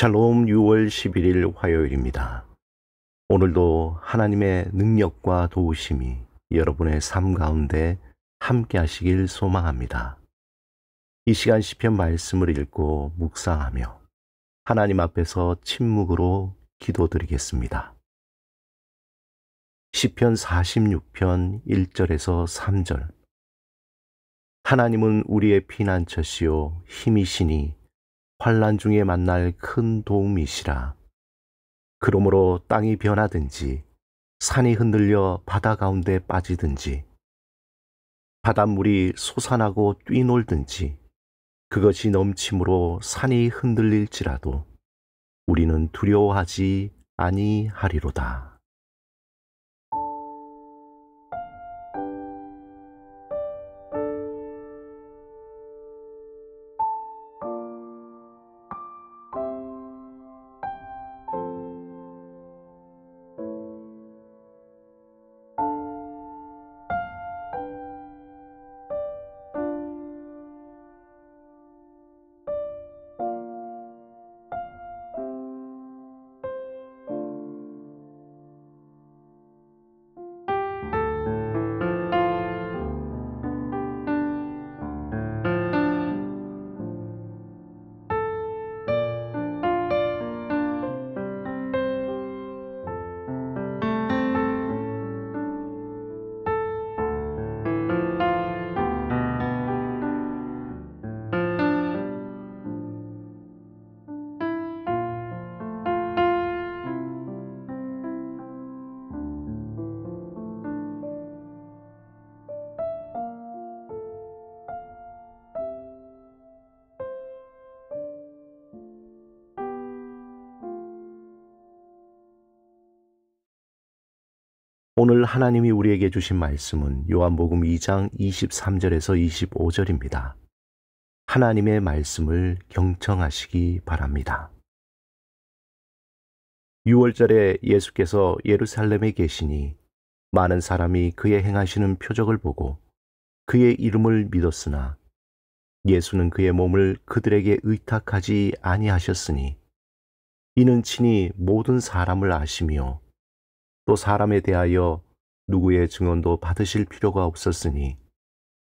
샬롬 6월 11일 화요일입니다. 오늘도 하나님의 능력과 도우심이 여러분의 삶 가운데 함께 하시길 소망합니다. 이 시간 시편 말씀을 읽고 묵상하며 하나님 앞에서 침묵으로 기도드리겠습니다. 시편 46편 1절에서 3절. 하나님은 우리의 피난처시요 힘이시니 환난 중에 만날 큰 도움이시라. 그러므로 땅이 변하든지 산이 흔들려 바다 가운데 빠지든지 바닷물이 솟아나고 뛰놀든지 그것이 넘침으로 산이 흔들릴지라도 우리는 두려워하지 아니하리로다. 오늘 하나님이 우리에게 주신 말씀은 요한복음 2장 23절에서 25절입니다. 하나님의 말씀을 경청하시기 바랍니다. 6월절에 예수께서 예루살렘에 계시니 많은 사람이 그의 행하시는 표적을 보고 그의 이름을 믿었으나 예수는 그의 몸을 그들에게 의탁하지 아니하셨으니 이는 친히 모든 사람을 아시며 또 사람에 대하여 누구의 증언도 받으실 필요가 없었으니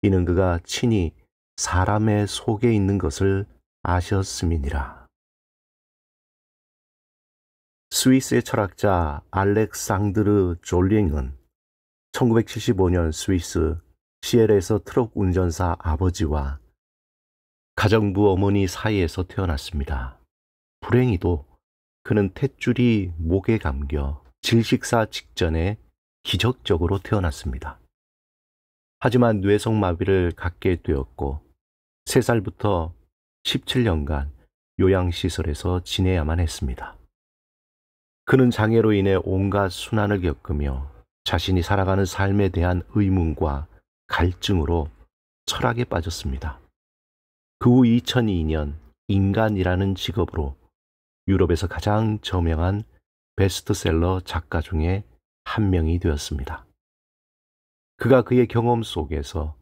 이는 그가 친히 사람의 속에 있는 것을 아셨음이니라. 스위스의 철학자 알렉상드르 졸링은 1975년 스위스 시엘에서 트럭 운전사 아버지와 가정부 어머니 사이에서 태어났습니다. 불행히도 그는 탯줄이 목에 감겨 질식사 직전에 기적적으로 태어났습니다. 하지만 뇌성마비를 갖게 되었고 3살부터 17년간 요양시설에서 지내야만 했습니다. 그는 장애로 인해 온갖 순환을 겪으며 자신이 살아가는 삶에 대한 의문과 갈증으로 철학에 빠졌습니다. 그 후 2002년 인간이라는 직업으로 유럽에서 가장 저명한 베스트셀러 작가 중에 한 명이 되었습니다. 그가 그의 경험 속에서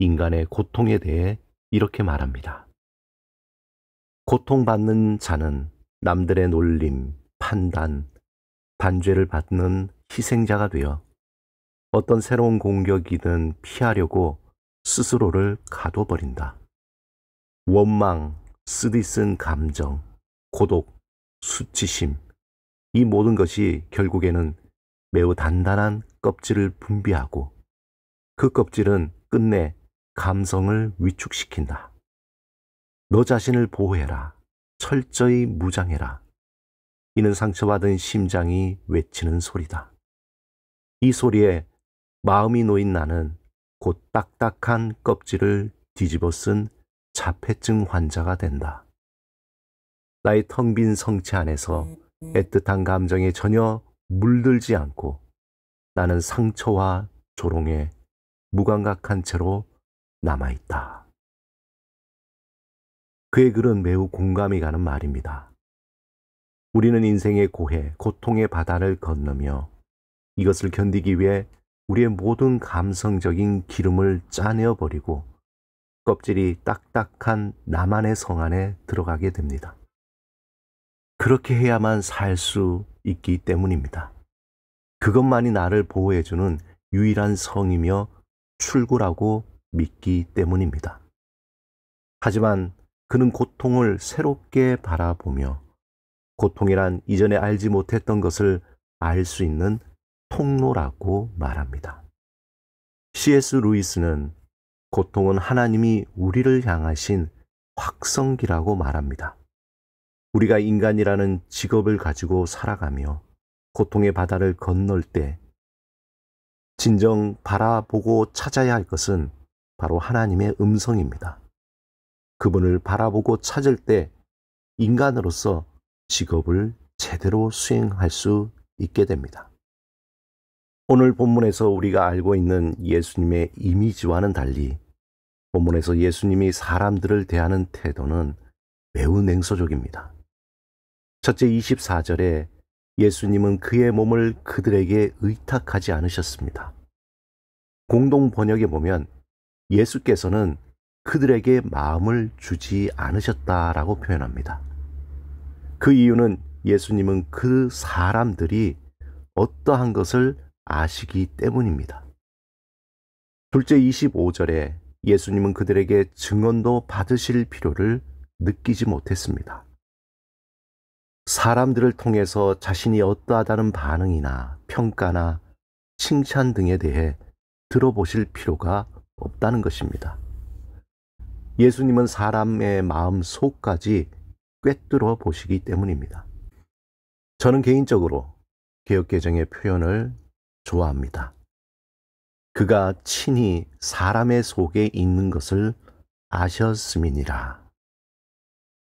인간의 고통에 대해 이렇게 말합니다. 고통받는 자는 남들의 놀림, 판단, 단죄를 받는 희생자가 되어 어떤 새로운 공격이든 피하려고 스스로를 가둬버린다. 원망, 쓰디쓴 감정, 고독, 수치심, 이 모든 것이 결국에는 매우 단단한 껍질을 분비하고 그 껍질은 끝내 감성을 위축시킨다. 너 자신을 보호해라. 철저히 무장해라. 이는 상처받은 심장이 외치는 소리다. 이 소리에 마음이 놓인 나는 곧 딱딱한 껍질을 뒤집어 쓴 자폐증 환자가 된다. 나의 텅 빈 성체 안에서 애틋한 감정에 전혀 물들지 않고 나는 상처와 조롱에 무감각한 채로 남아있다. 그의 글은 매우 공감이 가는 말입니다. 우리는 인생의 고해, 고통의 바다를 건너며 이것을 견디기 위해 우리의 모든 감성적인 기름을 짜내어 버리고 껍질이 딱딱한 나만의 성 안에 들어가게 됩니다. 그렇게 해야만 살 수 있기 때문입니다. 그것만이 나를 보호해주는 유일한 성이며 출구라고 믿기 때문입니다. 하지만 그는 고통을 새롭게 바라보며 고통이란 이전에 알지 못했던 것을 알 수 있는 통로라고 말합니다. C.S. 루이스는 고통은 하나님이 우리를 향하신 확성기라고 말합니다. 우리가 인간이라는 직업을 가지고 살아가며 고통의 바다를 건널 때 진정 바라보고 찾아야 할 것은 바로 하나님의 음성입니다. 그분을 바라보고 찾을 때 인간으로서 직업을 제대로 수행할 수 있게 됩니다. 오늘 본문에서 우리가 알고 있는 예수님의 이미지와는 달리 본문에서 예수님이 사람들을 대하는 태도는 매우 냉소적입니다. 첫째 24절에 예수님은 그의 몸을 그들에게 의탁하지 않으셨습니다. 공동 번역에 보면 예수께서는 그들에게 마음을 주지 않으셨다라고 표현합니다. 그 이유는 예수님은 그 사람들이 어떠한 것을 아시기 때문입니다. 둘째 25절에 예수님은 그들에게 증언도 받으실 필요를 느끼지 못했습니다. 사람들을 통해서 자신이 어떠하다는 반응이나 평가나 칭찬 등에 대해 들어보실 필요가 없다는 것입니다. 예수님은 사람의 마음 속까지 꿰뚫어 보시기 때문입니다. 저는 개인적으로 개역개정의 표현을 좋아합니다. 그가 친히 사람의 속에 있는 것을 아셨음이니라.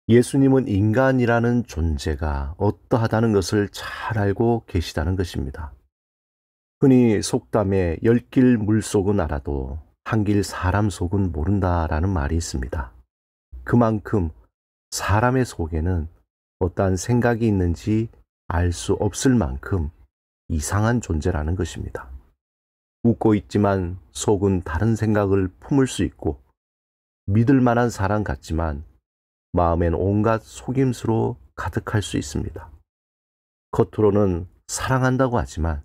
예수님은 인간이라는 존재가 어떠하다는 것을 잘 알고 계시다는 것입니다. 흔히 속담에 열길 물속은 알아도 한길 사람 속은 모른다라는 말이 있습니다. 그만큼 사람의 속에는 어떠한 생각이 있는지 알 수 없을 만큼 이상한 존재라는 것입니다. 웃고 있지만 속은 다른 생각을 품을 수 있고 믿을 만한 사람 같지만 마음엔 온갖 속임수로 가득할 수 있습니다. 겉으로는 사랑한다고 하지만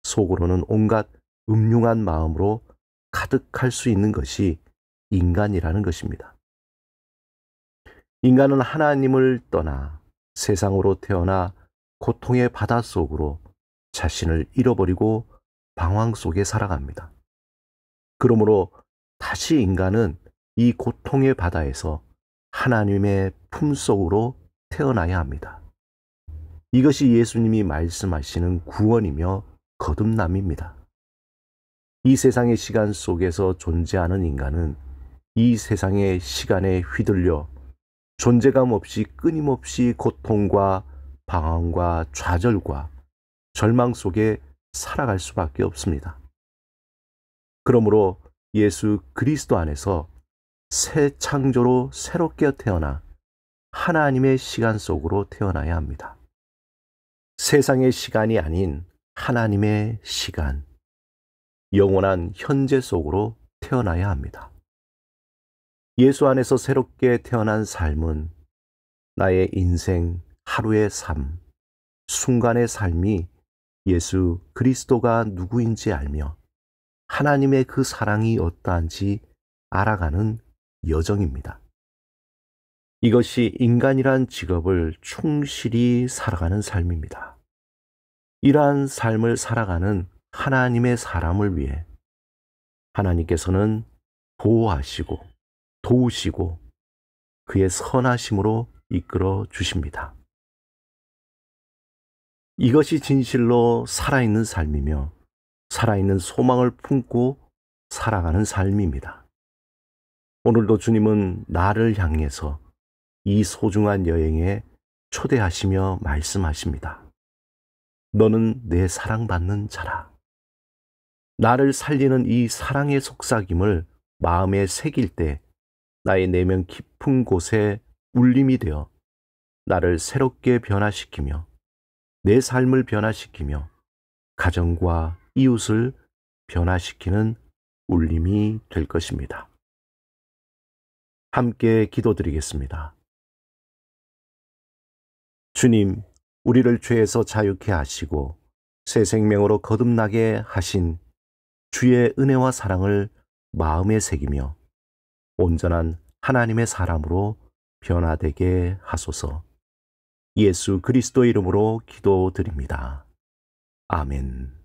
속으로는 온갖 음흉한 마음으로 가득할 수 있는 것이 인간이라는 것입니다. 인간은 하나님을 떠나 세상으로 태어나 고통의 바닷속으로 자신을 잃어버리고 방황 속에 살아갑니다. 그러므로 다시 인간은 이 고통의 바다에서 하나님의 품속으로 태어나야 합니다. 이것이 예수님이 말씀하시는 구원이며 거듭남입니다. 이 세상의 시간 속에서 존재하는 인간은 이 세상의 시간에 휘둘려 존재감 없이 끊임없이 고통과 방황과 좌절과 절망 속에 살아갈 수밖에 없습니다. 그러므로 예수 그리스도 안에서 새 창조로 새롭게 태어나 하나님의 시간 속으로 태어나야 합니다. 세상의 시간이 아닌 하나님의 시간, 영원한 현재 속으로 태어나야 합니다. 예수 안에서 새롭게 태어난 삶은 나의 인생 하루의 삶, 순간의 삶이 예수 그리스도가 누구인지 알며 하나님의 그 사랑이 어떠한지 알아가는 여정입니다. 이것이 인간이란 직업을 충실히 살아가는 삶입니다. 이러한 삶을 살아가는 하나님의 사람을 위해 하나님께서는 보호하시고 도우시고 그의 선하심으로 이끌어 주십니다. 이것이 진실로 살아있는 삶이며 살아있는 소망을 품고 살아가는 삶입니다. 오늘도 주님은 나를 향해서 이 소중한 여행에 초대하시며 말씀하십니다. 너는 내 사랑받는 자라. 나를 살리는 이 사랑의 속삭임을 마음에 새길 때 나의 내면 깊은 곳에 울림이 되어 나를 새롭게 변화시키며 내 삶을 변화시키며 가정과 이웃을 변화시키는 울림이 될 것입니다. 함께 기도드리겠습니다. 주님, 우리를 죄에서 자유케 하시고 새 생명으로 거듭나게 하신 주의 은혜와 사랑을 마음에 새기며 온전한 하나님의 사람으로 변화되게 하소서. 예수 그리스도 이름으로 기도드립니다. 아멘.